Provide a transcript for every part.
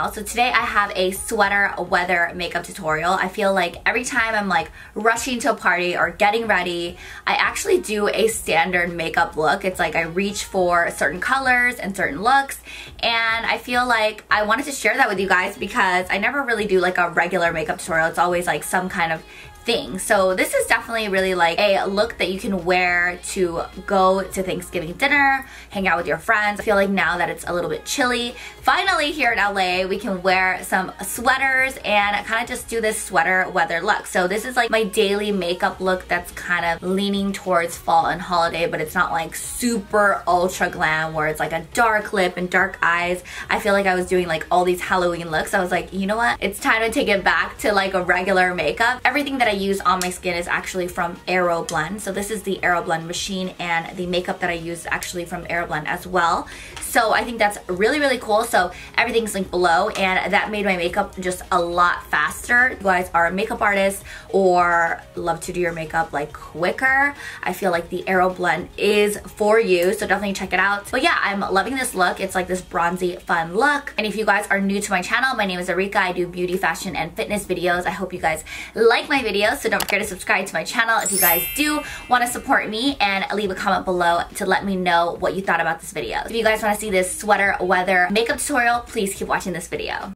channel. So today I have a sweater weather makeup tutorial. I feel like every time I'm like rushing to a party or getting ready, I actually do a standard makeup look. It's like I reach for certain colors and certain looks, and I feel like I wanted to share that with you guys because I never really do like a regular makeup tutorial. It's always like some kind of thing. So this is definitely really like a look that you can wear to go to Thanksgiving dinner, hang out with your friends. I feel like now that it's a little bit chilly, finally here in LA, we can wear some sweaters and kind of just do this sweater weather look. So this is like my daily makeup look that's kind of leaning towards fall and holiday, but it's not like super ultra glam where it's like a dark lip and dark eyes. I feel like I was doing like all these Halloween looks. I was like, you know what? It's time to take it back to like a regular makeup. Everything that I use on my skin is actually from Aeroblend. So this is the Aeroblend machine, and the makeup that I use is actually from Aeroblend as well. So I think that's really, really cool. So everything's linked below, and that made my makeup just a lot faster. If you guys are a makeup artist or love to do your makeup like quicker, I feel like the Aeroblend is for you. So definitely check it out. But yeah, I'm loving this look. It's like this bronzy fun look. And if you guys are new to my channel, my name is Arika. I do beauty, fashion, and fitness videos. I hope you guys like my videos. So don't forget to subscribe to my channel if you guys do want to support me, and leave a comment below to let me know what you thought about this video. If you guys want to see this sweater weather makeup tutorial, please keep watching this video.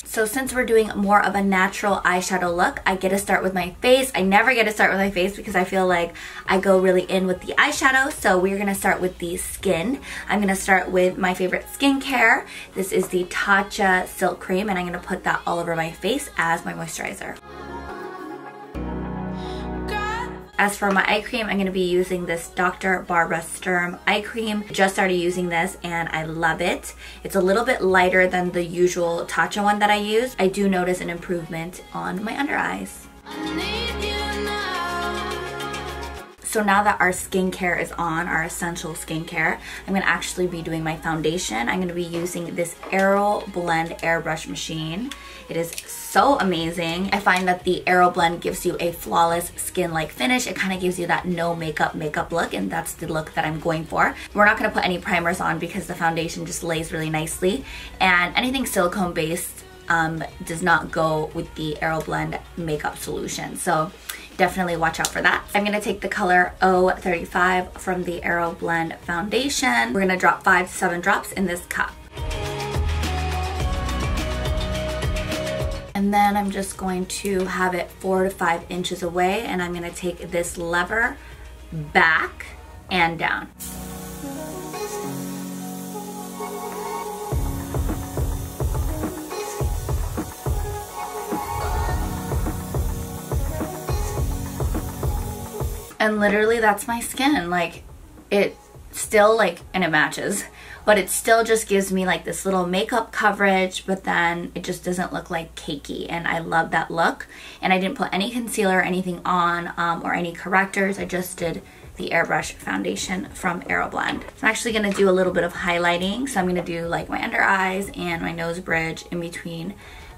So since we're doing more of a natural eyeshadow look, I get to start with my face. I never get to start with my face because I feel like I go really in with the eyeshadow. So we're gonna start with the skin. I'm gonna start with my favorite skincare. This is the Tatcha Silk Cream, and I'm gonna put that all over my face as my moisturizer. As for my eye cream, I'm going to be using this Dr. Barbara Sturm eye cream. Just started using this and I love it. It's a little bit lighter than the usual Tatcha one that I use. I do notice an improvement on my under eyes. So now that our skincare is on, our essential skincare, I'm going to actually be doing my foundation. I'm going to be using this Aeroblend airbrush machine. It is so amazing. I find that the Aeroblend gives you a flawless skin-like finish. It kind of gives you that no makeup look, and that's the look that I'm going for. We're not going to put any primers on because the foundation just lays really nicely, and anything silicone based does not go with the Aeroblend makeup solution. So definitely watch out for that. I'm going to take the color 035 from the Aeroblend foundation. We're going to drop 5 to 7 drops in this cup. And then I'm just going to have it 4 to 5 inches away, and I'm going to take this lever back and down. And literally that's my skin. Like, it still like, and it matches, but it still just gives me like this little makeup coverage, but then it just doesn't look like cakey, and I love that look. And I didn't put any concealer or anything on or any correctors. I just did the airbrush foundation from Aeroblend. So I'm actually going to do a little bit of highlighting. So I'm going to do like my under eyes and my nose bridge in between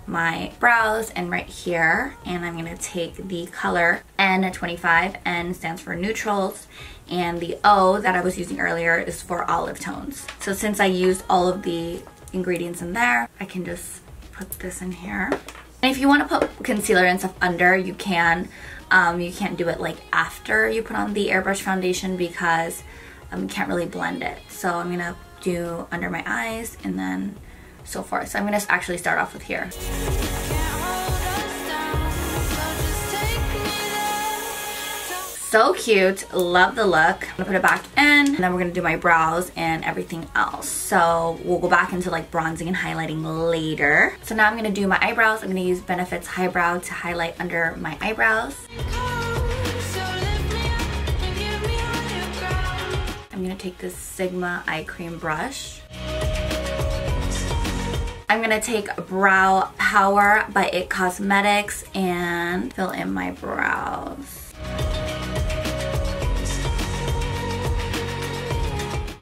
my brows and right here, and I'm going to take the color N25. N stands for neutrals, and the O that I was using earlier is for olive tones. So since I used all of the ingredients in there, I can just put this in here. And if you want to put concealer and stuff under, you can. You can't do it like after you put on the airbrush foundation because you can't really blend it. So I'm going to do under my eyes and then so forth. So I'm going to actually start off with here. So cute. Love the look. I'm going to put it back in, and then we're going to do my brows and everything else. So we'll go back into like bronzing and highlighting later. So now I'm going to do my eyebrows. I'm going to use Benefit's Highbrow to highlight under my eyebrows. I'm going to take this Sigma eye cream brush. I'm going to take Brow Power by IT Cosmetics and fill in my brows.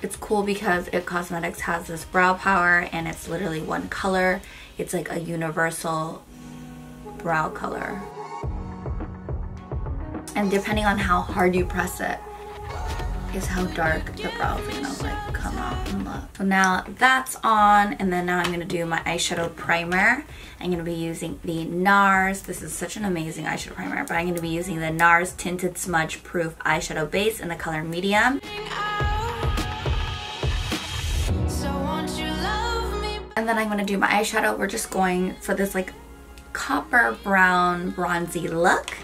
It's cool because IT Cosmetics has this brow power and it's literally one color. It's like a universal brow color. And depending on how hard you press it, is how dark the brows are gonna like come out and look. So now that's on, and then now I'm gonna do my eyeshadow primer. I'm gonna be using the NARS. This is such an amazing eyeshadow primer, but I'm gonna be using the NARS Tinted Smudge Proof Eyeshadow Base in the color medium. And then I'm gonna do my eyeshadow. We're just going for this like copper brown bronzy look.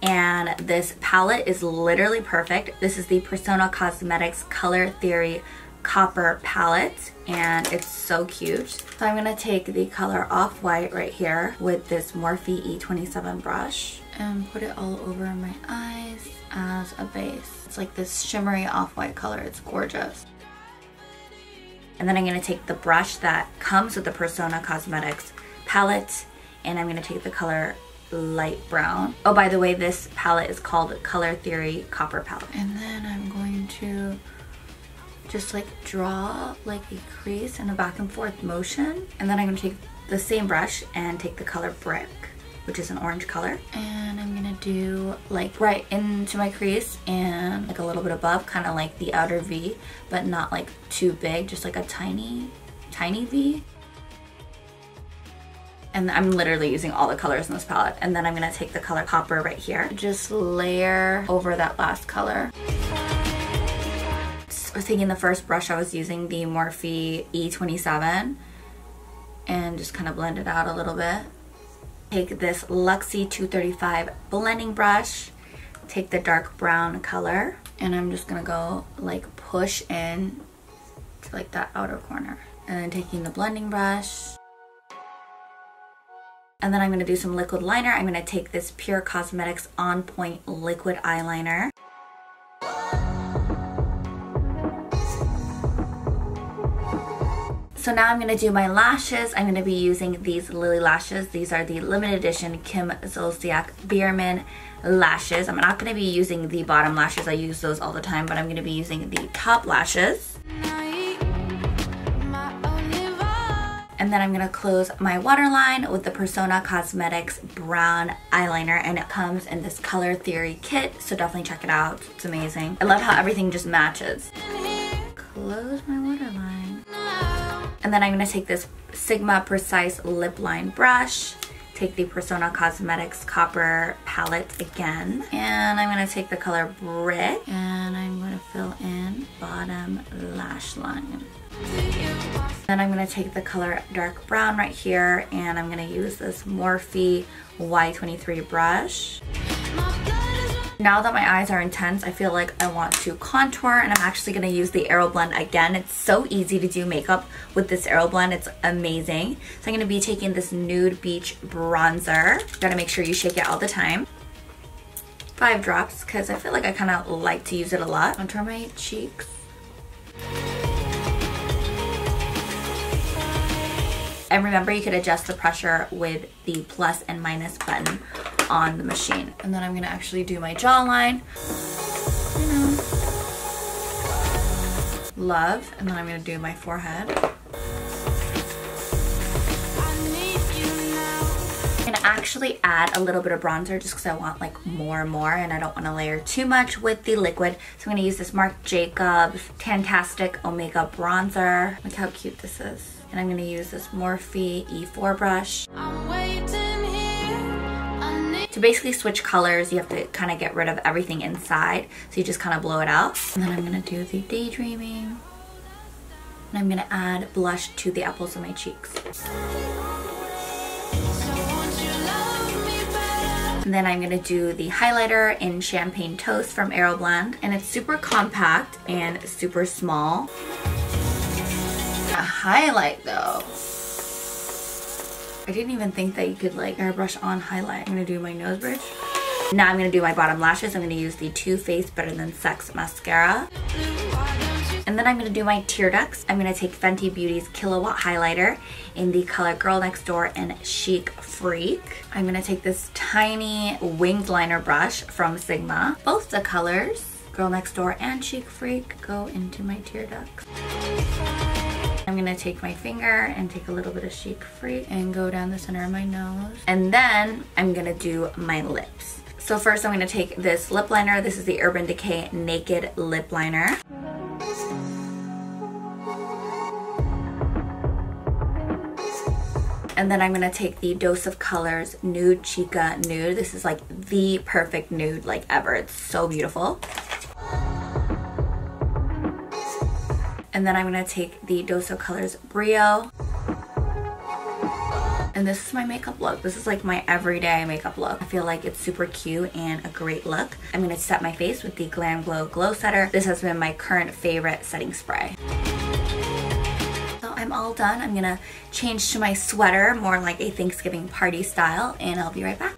And this palette is literally perfect. This is the Persona Cosmetics Color Theory Copper Palette, and it's so cute. So I'm gonna take the color Off-White right here with this Morphe E27 brush and put it all over my eyes as a base. It's like this shimmery off-white color. It's gorgeous. And then I'm gonna take the brush that comes with the Persona Cosmetics palette, and I'm gonna take the color light brown. Oh, by the way, this palette is called Color Theory Copper Palette. And then I'm going to just like draw like a crease in a back and forth motion. And then I'm gonna take the same brush and take the color Brick, which is an orange color. And I'm gonna do like right into my crease and like a little bit above, kind of like the outer V, but not like too big, just like a tiny V. And I'm literally using all the colors in this palette. And then I'm gonna take the color Copper right here. Just layer over that last color. I was taking the first brush, I was using the Morphe E27 and just kind of blend it out a little bit. Take this Luxie 235 blending brush, take the dark brown color, and I'm just gonna go like push in to like that outer corner. And then taking the blending brush, and then I'm gonna do some liquid liner. I'm gonna take this Pure Cosmetics On Point liquid eyeliner. So now I'm gonna do my lashes. I'm gonna be using these Lily lashes. These are the limited edition Kim Zolciak Biermann lashes. I'm not gonna be using the bottom lashes. I use those all the time, but I'm gonna be using the top lashes. And then I'm gonna close my waterline with the Persona Cosmetics brown eyeliner, and it comes in this Color Theory kit, so definitely check it out. It's amazing. I love how everything just matches. Close my waterline. And then I'm gonna take this Sigma Precise Lip Line brush, take the Persona Cosmetics Copper palette again, and I'm gonna take the color Brick, and I'm gonna fill in bottom lash line. Then I'm going to take the color dark brown right here, and I'm going to use this Morphe Y23 brush. Now that my eyes are intense, I feel like I want to contour, and I'm actually going to use the Aero Blend again. It's so easy to do makeup with this Aero Blend. It's amazing. So I'm going to be taking this Nude Beach bronzer. You got to make sure you shake it all the time. 5 drops, because I feel like I kind of like to use it a lot. Contour my cheeks. And remember, you could adjust the pressure with the plus and minus button on the machine. And then I'm gonna actually do my jawline. Love. And then I'm gonna do my forehead. I'm gonna actually add a little bit of bronzer just because I want like more and more, and I don't want to layer too much with the liquid. So I'm gonna use this Marc Jacobs Fantastic Omega bronzer. Look how cute this is. And I'm gonna use this Morphe E4 brush. To basically switch colors, you have to kind of get rid of everything inside. So you just kind of blow it out. And then I'm gonna do the Daydreaming. And I'm gonna add blush to the apples of my cheeks. And then I'm gonna do the highlighter in Champagne Toast from Aero Blend. And it's super compact and super small. A highlight though. I didn't even think that you could like airbrush on highlight. I'm gonna do my nose bridge. Now I'm gonna do my bottom lashes. I'm gonna use the Too Faced Better Than Sex mascara. And then I'm gonna do my tear ducts. I'm gonna take Fenty Beauty's Kilowatt highlighter in the color Girl Next Door and Chic Freak. I'm gonna take this tiny winged liner brush from Sigma. Both the colors, Girl Next Door and Chic Freak, go into my tear ducts. I'm gonna take my finger and take a little bit of Chic Freak and go down the center of my nose. And then I'm gonna do my lips. So first I'm going to take this lip liner. This is the Urban Decay Naked Lip Liner. And then I'm going to take the Dose of Colors Nude Chica Nude. This is like the perfect nude like ever. It's so beautiful. And then I'm going to take the Dose of Colors Brio. And this is my makeup look. This is like my everyday makeup look. I feel like it's super cute and a great look. I'm going to set my face with the Glam Glow Glow Setter. This has been my current favorite setting spray. So I'm all done. I'm going to change to my sweater, more like a Thanksgiving party style, and I'll be right back.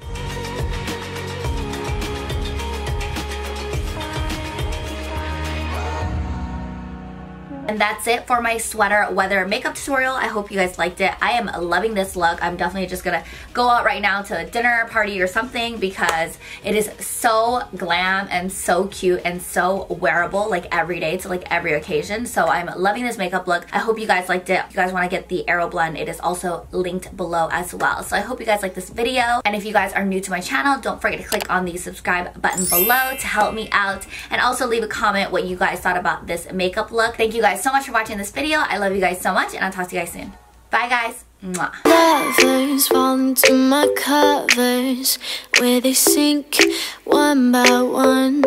And that's it for my sweater weather makeup tutorial. I hope you guys liked it. I am loving this look. I'm definitely just gonna go out right now to a dinner party or something because it is so glam and so cute and so wearable like every day to like every occasion. So I'm loving this makeup look. I hope you guys liked it. If you guys want to get the Aero Blend, it is also linked below as well. So I hope you guys like this video. And if you guys are new to my channel, don't forget to click on the subscribe button below to help me out. And also leave a comment what you guys thought about this makeup look. Thank you guys so much for watching this video. I love you guys so much, and I'll talk to you guys soon. Bye guys. Mwah. Lovers fall into my covers where they sink one by one.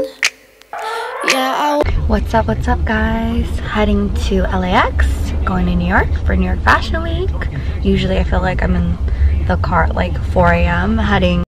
Yeah. What's up guys? Heading to LAX, going to New York for New York Fashion Week. Usually I feel like I'm in the car at like 4 a.m. heading